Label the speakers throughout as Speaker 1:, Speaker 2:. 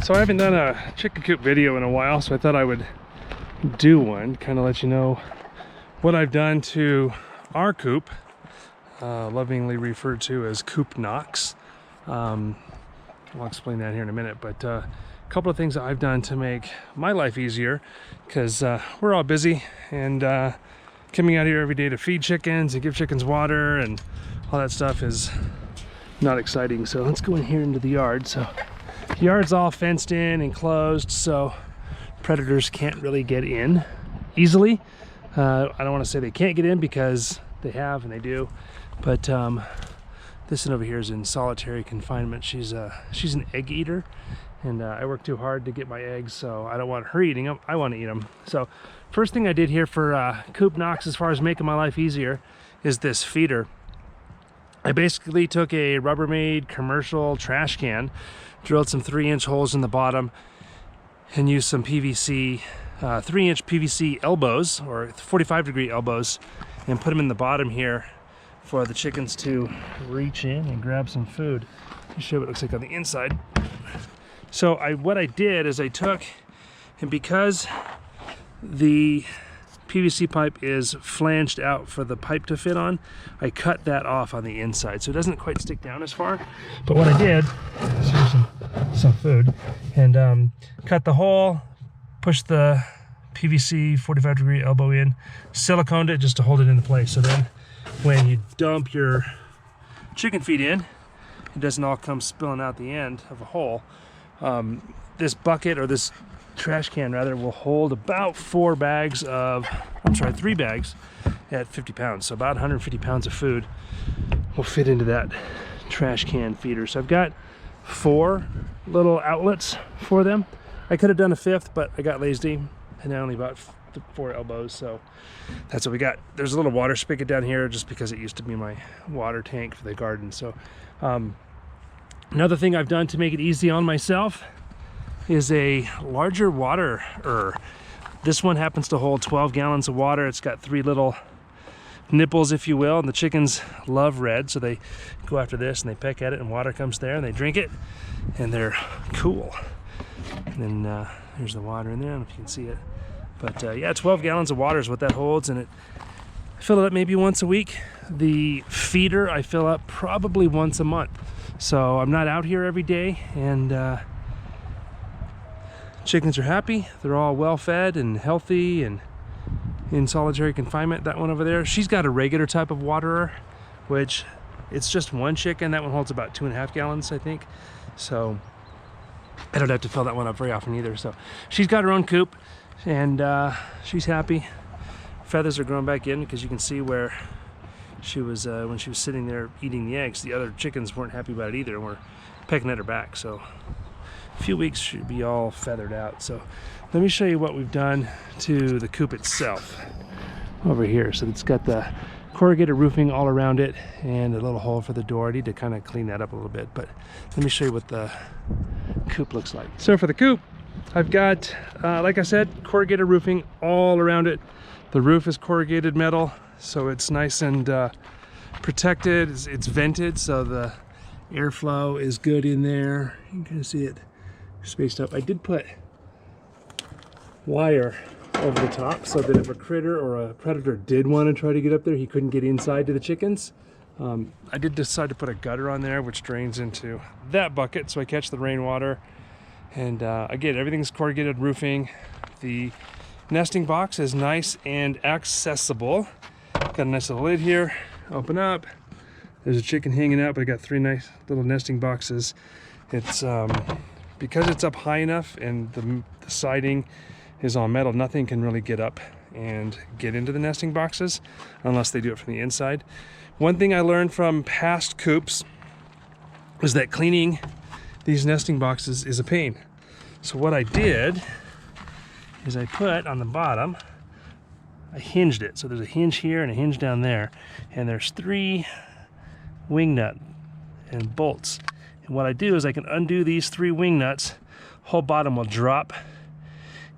Speaker 1: So I haven't done a chicken coop video in a while, so I thought I would do one, kind of let you know what I've done to our coop, lovingly referred to as Coop Knox. I'll explain that here in a minute, but a couple of things that I've done to make my life easier, because we're all busy, and coming out here every day to feed chickens and give chickens water and all that stuff is not exciting. So let's go in here into the yard. So the yard's all fenced in and closed, so predators can't really get in easily. I don't want to say they can't get in, because they have and they do, but this one over here is in solitary confinement. She's an egg eater, and I work too hard to get my eggs, so I don't want her eating them. I want to eat them. So first thing I did here for Coop Knox, as far as making my life easier, is this feeder. I basically took a Rubbermaid commercial trash can, drilled some 3-inch holes in the bottom, and used some PVC, 3-inch PVC elbows, or 45-degree elbows, and put them in the bottom here for the chickens to reach in and grab some food. Let me show you what it looks like on the inside. So what I did is I took, and because the PVC pipe is flanged out for the pipe to fit on, I cut that off on the inside, so it doesn't quite stick down as far. But what I did is here's some food, and cut the hole, pushed the PVC 45-degree elbow in, siliconed it just to hold it into place, so then when you dump your chicken feed in, it doesn't all come spilling out the end of a hole. This bucket, or this trash can rather, will hold about 3 bags at 50 pounds. So about 150 pounds of food will fit into that trash can feeder. So I've got 4 little outlets for them. I could have done a 5th, but I got lazy and I only bought 4 elbows, so that's what we got. There's a little water spigot down here just because it used to be my water tank for the garden. So another thing I've done to make it easy on myself is a larger water. This one happens to hold 12 gallons of water. It's got 3 little nipples, if you will, and the chickens love red, so they go after this and they peck at it, and water comes there and they drink it, and they're cool. And then there's the water in there. I don't know if you can see it, but yeah, 12 gallons of water is what that holds, and I fill it up maybe once a week. The feeder I fill up probably once a month, so I'm not out here every day, and chickens are happy. They're all well fed and healthy and in solitary confinement. That one over there, she's got a regular type of waterer, which it's just one chicken. That one holds about 2.5 gallons, I think. So I don't have to fill that one up very often either. So she's got her own coop, and she's happy. Feathers are growing back in, because you can see where she was when she was sitting there eating the eggs. The other chickens weren't happy about it either, and were pecking at her back. So a few weeks should be all feathered out. So let me show you what we've done to the coop itself over here. So it's got the corrugated roofing all around it and a little hole for the door. I need to kind of clean that up a little bit, but let me show you what the coop looks like. So for the coop, I've got, like I said, corrugated roofing all around it. The roof is corrugated metal, so it's nice and protected. It's vented, so the airflow is good in there. You can kind of see it spaced up. I did put wire over the top so that if a critter or a predator did want to try to get up there, he couldn't get inside to the chickens. I did decide to put a gutter on there which drains into that bucket, so I catch the rainwater. And again, everything's corrugated roofing. The nesting box is nice and accessible. Got a nice little lid here. Open up. There's a chicken hanging out, but I got 3 nice little nesting boxes. It's because it's up high enough and the siding is all metal, nothing can really get up and get into the nesting boxes unless they do it from the inside. One thing I learned from past coops was that cleaning these nesting boxes is a pain. So what I did is I put on the bottom, I hinged it. So there's a hinge here and a hinge down there, and there's 3 wing nut and bolts. And what I do is I can undo these 3 wing nuts, whole bottom will drop,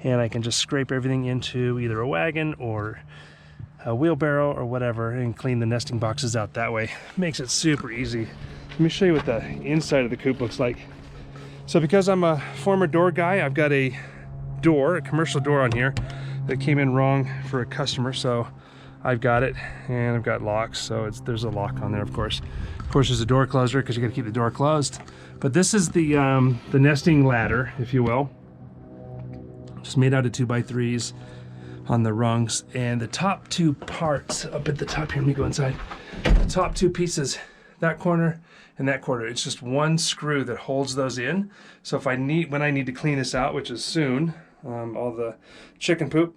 Speaker 1: and I can just scrape everything into either a wagon or a wheelbarrow or whatever and clean the nesting boxes out that way. Makes it super easy. Let me show you what the inside of the coop looks like. So because I'm a former door guy, I've got a commercial door on here that came in wrong for a customer, so I've got it, and I've got locks, so there's a lock on there, of course. Of course, there's a door closer because you got to keep the door closed. But this is the nesting ladder, if you will. Just made out of 2x3s on the rungs, and the top two parts up at the top here, let me go inside. The top two pieces, that corner and that corner, it's just one screw that holds those in. So if when I need to clean this out, which is soon, all the chicken poop,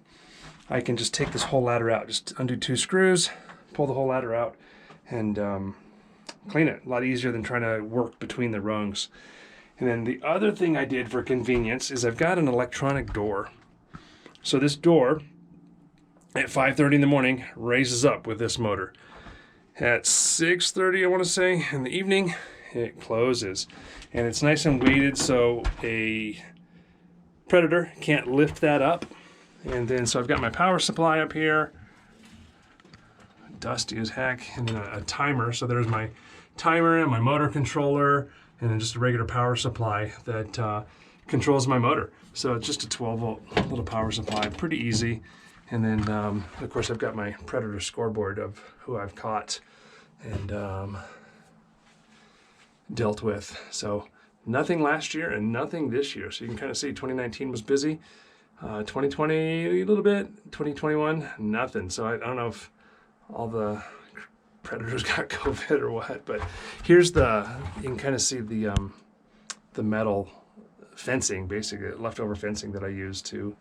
Speaker 1: I can just take this whole ladder out, just undo 2 screws, pull the whole ladder out, and clean it. A lot easier than trying to work between the rungs. And then the other thing I did for convenience is I've got an electronic door. So this door at 5:30 in the morning raises up with this motor. At 6:30, I want to say, in the evening, it closes. And it's nice and weighted, so a predator can't lift that up. And then, so I've got my power supply up here, dusty as heck, and then a timer. So there's my timer and my motor controller, and then just a regular power supply that controls my motor. So it's just a 12-volt little power supply, pretty easy. And then, of course, I've got my predator scoreboard of who I've caught and dealt with. So nothing last year and nothing this year. So you can kind of see 2019 was busy. 2020, a little bit. 2021, nothing. So I don't know if all the predators got COVID or what, but here's you can kind of see the metal fencing, basically leftover fencing that I used to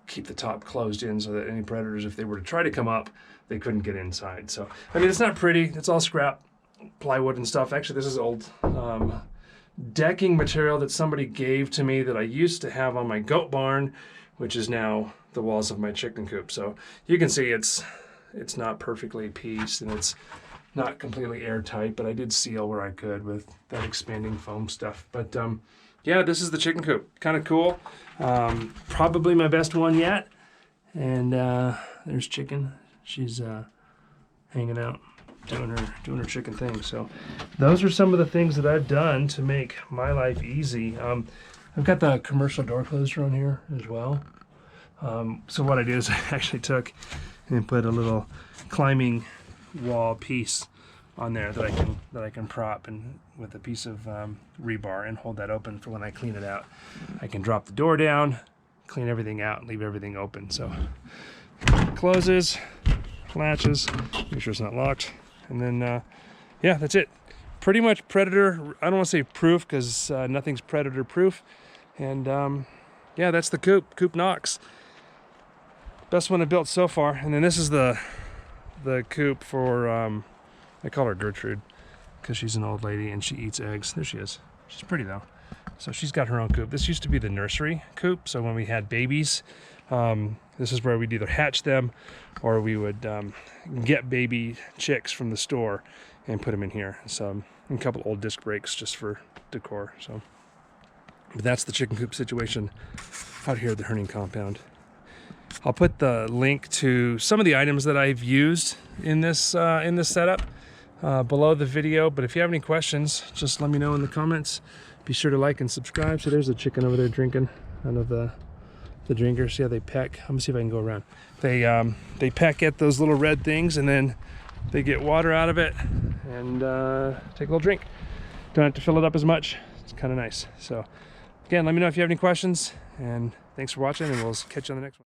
Speaker 1: keep the top closed in so that any predators, if they were to try to come up, they couldn't get inside. So, I mean, it's not pretty. It's all scrap plywood and stuff. Actually, this is old decking material that somebody gave to me that I used to have on my goat barn, which is now the walls of my chicken coop. So you can see it's not perfectly pieced and it's not completely airtight, but I did seal where I could with that expanding foam stuff. But yeah, this is the chicken coop. Kind of cool. Probably my best one yet. And there's Chicken. She's hanging out, doing her chicken thing. So those are some of the things that I've done to make my life easy. I've got the commercial door closer on here as well. So what I did is I actually took and put a little climbing wall piece on there that I can prop and with a piece of rebar and hold that open for when I clean it out. I can drop the door down, clean everything out, and leave everything open. So closes, latches, make sure it's not locked, and then yeah, that's it. Pretty much predator. I don't want to say proof because nothing's predator proof. And yeah, that's the Coop Knox. Best one I built so far. And then this is the coop for I call her Gertrude because she's an old lady and she eats eggs. There she is. She's pretty though. So she's got her own coop. This used to be the nursery coop. So when we had babies, this is where we'd either hatch them or we would get baby chicks from the store and put them in here. So a couple old disc brakes just for decor. So but that's the chicken coop situation out here at the herning compound. I'll put the link to some of the items that I've used in this setup below the video. But if you have any questions, just let me know in the comments. Be sure to like and subscribe. So there's a chicken over there drinking out of the drinker. See how they peck? I'm gonna see if I can go around. They peck at those little red things and then they get water out of it and take a little drink. Don't have to fill it up as much. It's kind of nice. So again, let me know if you have any questions, and thanks for watching, and we'll catch you on the next one.